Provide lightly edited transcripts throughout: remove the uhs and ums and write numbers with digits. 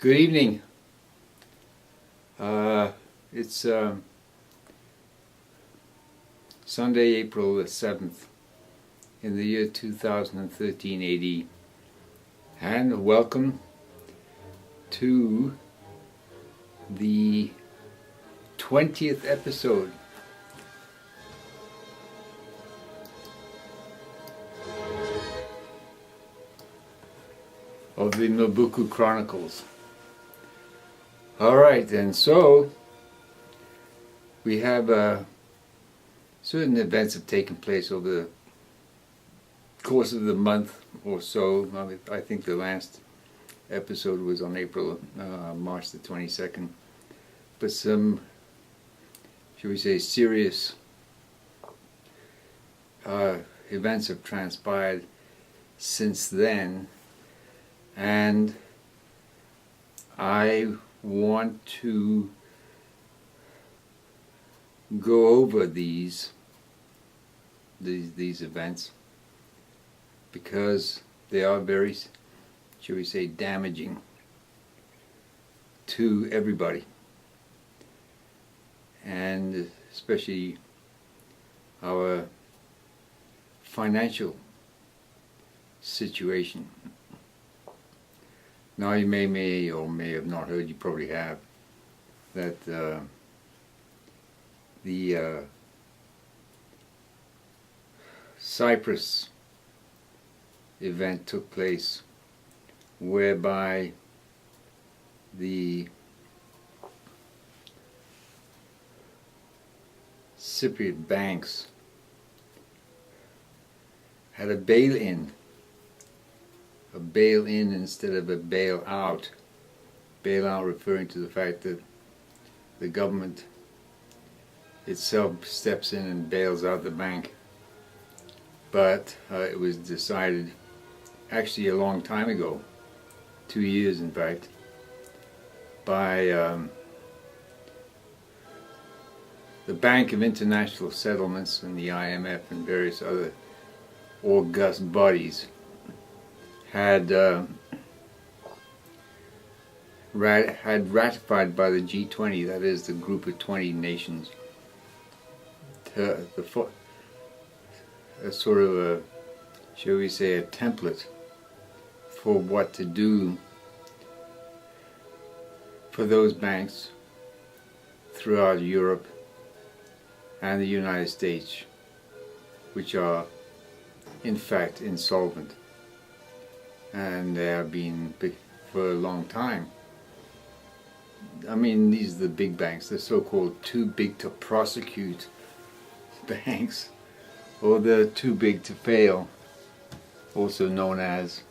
Good evening. It's Sunday, April the 7th in the year 2013 AD, and welcome to the 20th episode of the Mobuku Chronicles. Alright, and so we have certain events have taken place over the course of the month or so. I think the last episode was on March the 22nd. But some, shall we say, serious events have transpired since then, and I want to go over these events because they are very, shall we say, damaging to everybody, and especially our financial situation. Now you may or may have not heard, you probably have, that the Cyprus event took place, whereby the Cypriot banks had a bail-in instead of a bail-out. Bail-out referring to the fact that the government itself steps in and bails out the bank. But it was decided actually a long time ago, 2 years in fact, by the Bank of International Settlements and the IMF and various other august bodies had ratified by the G20, that is the group of 20 nations, a sort of a, shall we say, a template for what to do for those banks throughout Europe and the United States, which are in fact insolvent. And they have been for a long time. I mean, these are the big banks, the so-called too big to prosecute banks, or the too big to fail, also known as.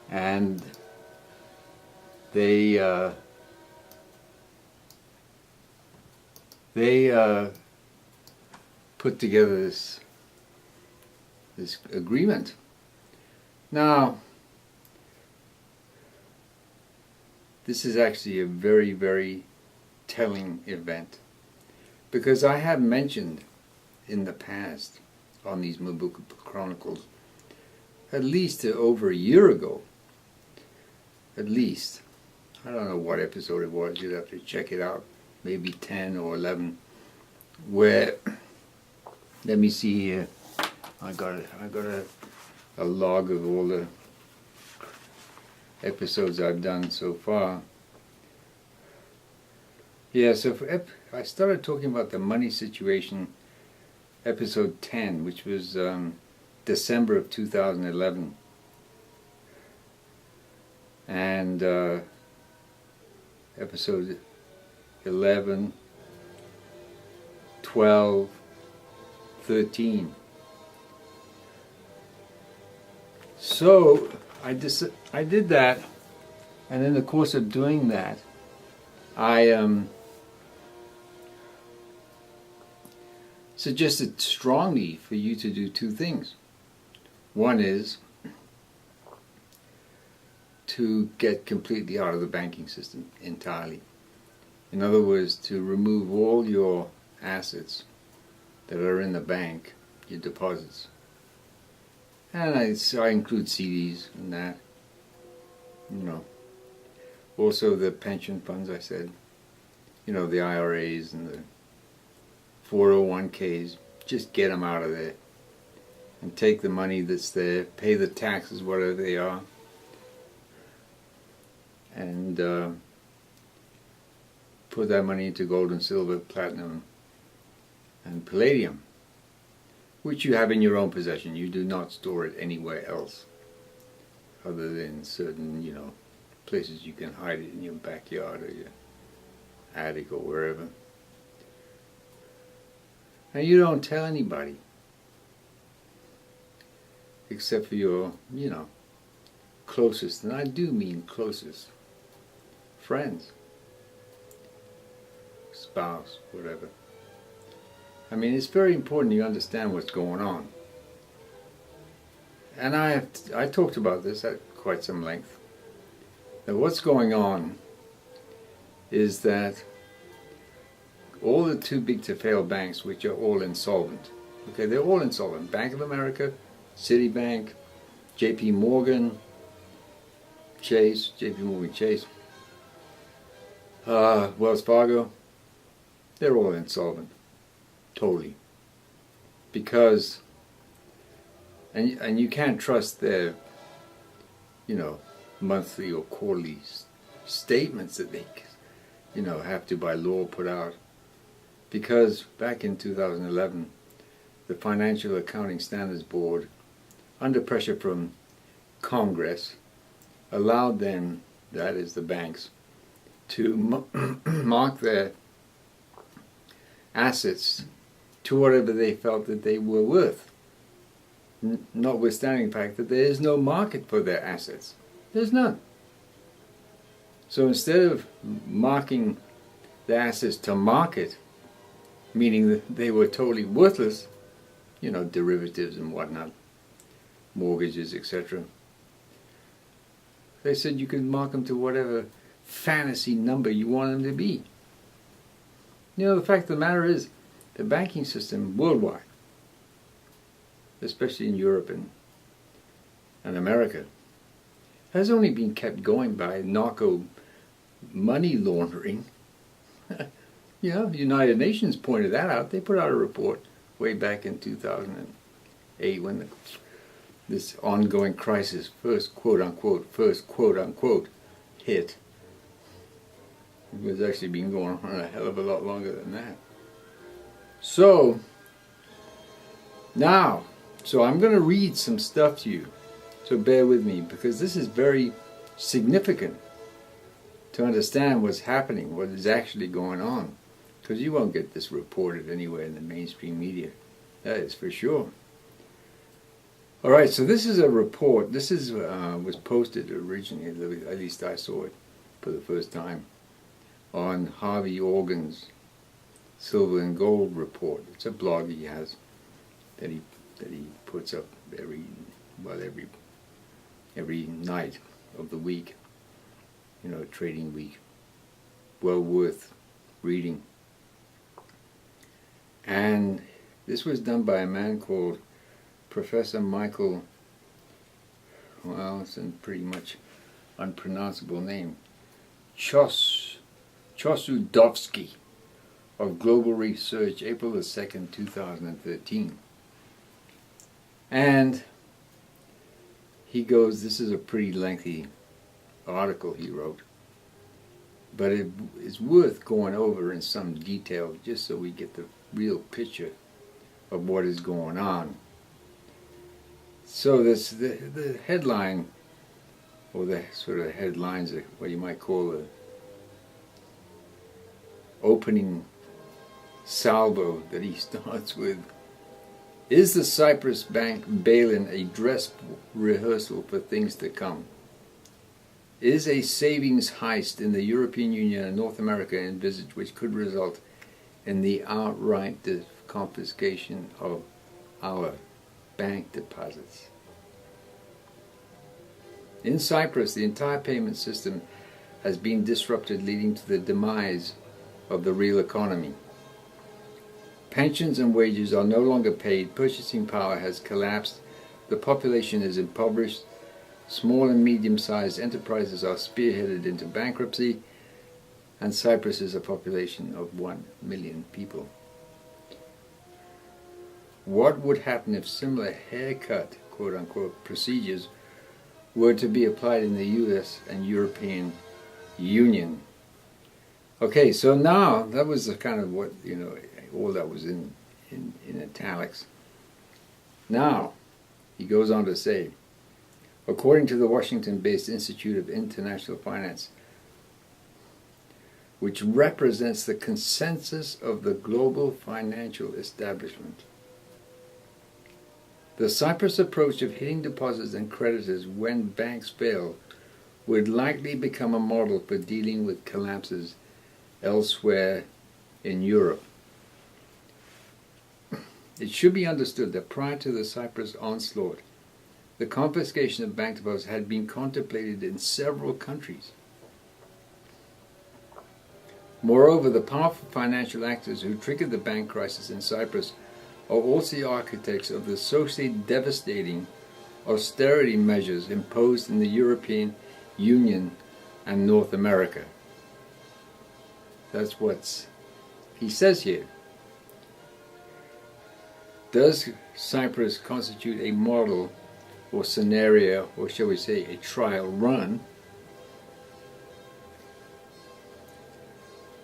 And they put together this agreement. Now, this is actually a very, very telling event, because I have mentioned in the past on these Mobuku Chronicles, at least over a year ago, at least, I don't know what episode it was, you'd have to check it out, maybe 10 or 11, where, let me see here, I got a log of all the episodes I've done so far. Yeah, so I started talking about the money situation, episode 10, which was December of 2011, and episode 11, 12, 13. So I did that, and in the course of doing that, I suggested strongly for you to do two things. One is to get completely out of the banking system entirely. In other words, to remove all your assets that are in the bank, your deposits. And I include CDs and that, you know. Also the pension funds, I said, the IRAs and the 401ks, just get them out of there and take the money that's there, pay the taxes, whatever they are, and put that money into gold and silver, platinum, and palladium, which you have in your own possession. You do not store it anywhere else other than certain, places you can hide it in your backyard or your attic or wherever. And you don't tell anybody except for your, closest, and I do mean closest, friends, spouse, whatever. I mean, it's very important you understand what's going on. And I talked about this at quite some length. Now, what's going on is that all the too big to fail banks, which are all insolvent, okay, they're all insolvent. Bank of America, Citibank, JP Morgan Chase, Wells Fargo, they're all insolvent, totally. Because, and you can't trust their, monthly or quarterly statements that they, have to by law put out. Because back in 2011, the Financial Accounting Standards Board, under pressure from Congress, allowed them, that is the banks, to mark their assets to whatever they felt that they were worth, notwithstanding the fact that there is no market for their assets. There's none. So instead of marking the assets to market, meaning that they were totally worthless, derivatives and whatnot, mortgages, etc., they said you could mark them to whatever fantasy number you want them to be. The fact of the matter is, the banking system worldwide, especially in Europe and America, has only been kept going by narco money laundering. The United Nations pointed that out. They put out a report way back in 2008 when this ongoing crisis first quote unquote hit. It was actually been going on a hell of a lot longer than that. So I'm going to read some stuff to you. So bear with me, because this is very significant to understand what's happening, what is actually going on. Because you won't get this reported anywhere in the mainstream media. That is for sure. All right, so this is a report. This is was posted originally, at least I saw it for the first time, on Harvey Organ's Silver and Gold report. It's a blog he has that he puts up every night of the week, trading week. Well worth reading. And this was done by a man called Professor Michael, well, it's a pretty much unpronounceable name, Chosudovsky, of Global Research, April the 2nd, 2013. And he goes, this is a pretty lengthy article he wrote, but it is worth going over in some detail just so we get the real picture of what is going on. So the headline, or the sort of headlines, are what you might call the opening salvo that he starts with. Is the Cyprus bank bail-in a dress rehearsal for things to come? Is a savings heist in the European Union and North America envisaged which could result in the outright confiscation of our bank deposits? In Cyprus, the entire payment system has been disrupted, leading to the demise of the real economy. Pensions and wages are no longer paid, purchasing power has collapsed, the population is impoverished, Small and medium-sized enterprises are spearheaded into bankruptcy, and Cyprus is a population of 1 million people. What would happen if similar haircut, quote-unquote, procedures were to be applied in the US and European Union? Okay, so now, that was the kind of what, all that was in italics. Now, he goes on to say, according to the Washington-based Institute of International Finance, which represents the consensus of the global financial establishment, the Cyprus approach of hitting depositors and creditors when banks fail would likely become a model for dealing with collapses elsewhere in Europe. It should be understood that prior to the Cyprus onslaught, the confiscation of bank deposits had been contemplated in several countries. Moreover, the powerful financial actors who triggered the bank crisis in Cyprus are also the architects of the socially devastating austerity measures imposed in the European Union and North America. That's what he says here. Does Cyprus constitute a model or scenario, or shall we say a trial run?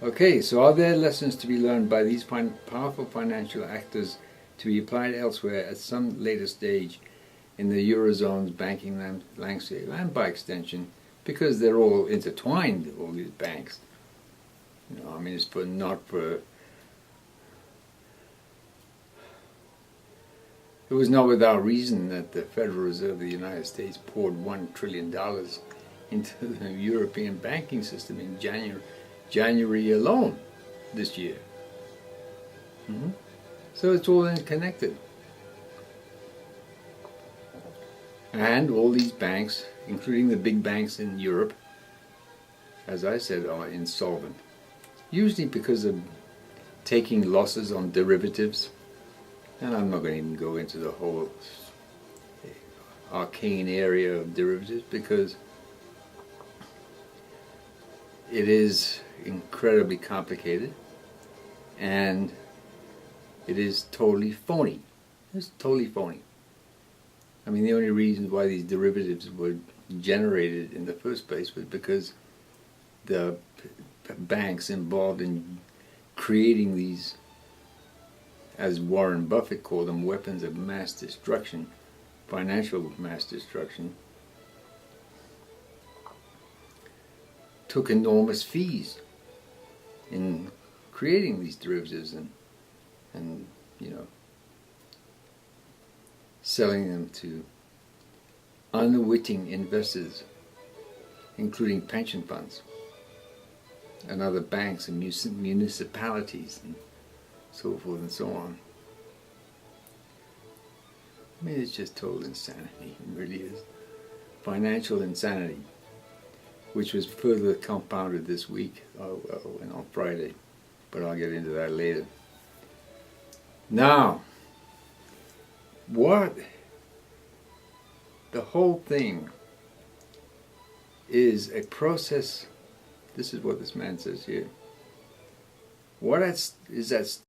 Okay, so are there lessons to be learned by these powerful financial actors to be applied elsewhere at some later stage in the Eurozone's banking landscape, and by extension, because they're all intertwined, all these banks? It's It was not without reason that the Federal Reserve of the United States poured $1 trillion into the European banking system in January alone this year. So it's all interconnected. And all these banks, including the big banks in Europe, as I said, are insolvent. Usually because of taking losses on derivatives. And I'm not going to even go into the whole arcane area of derivatives, because it is incredibly complicated and it is totally phony. It's totally phony. The only reason why these derivatives were generated in the first place was because the banks involved in creating these, as Warren Buffett called them, weapons of mass destruction, financial mass destruction, took enormous fees in creating these derivatives and selling them to unwitting investors, including pension funds and other banks and municipalities and so forth and so on. It's just total insanity. It really is. Financial insanity, which was further compounded this week, and on Friday, but I'll get into that later. Now, the whole thing is a process. This is what this man says here. What is that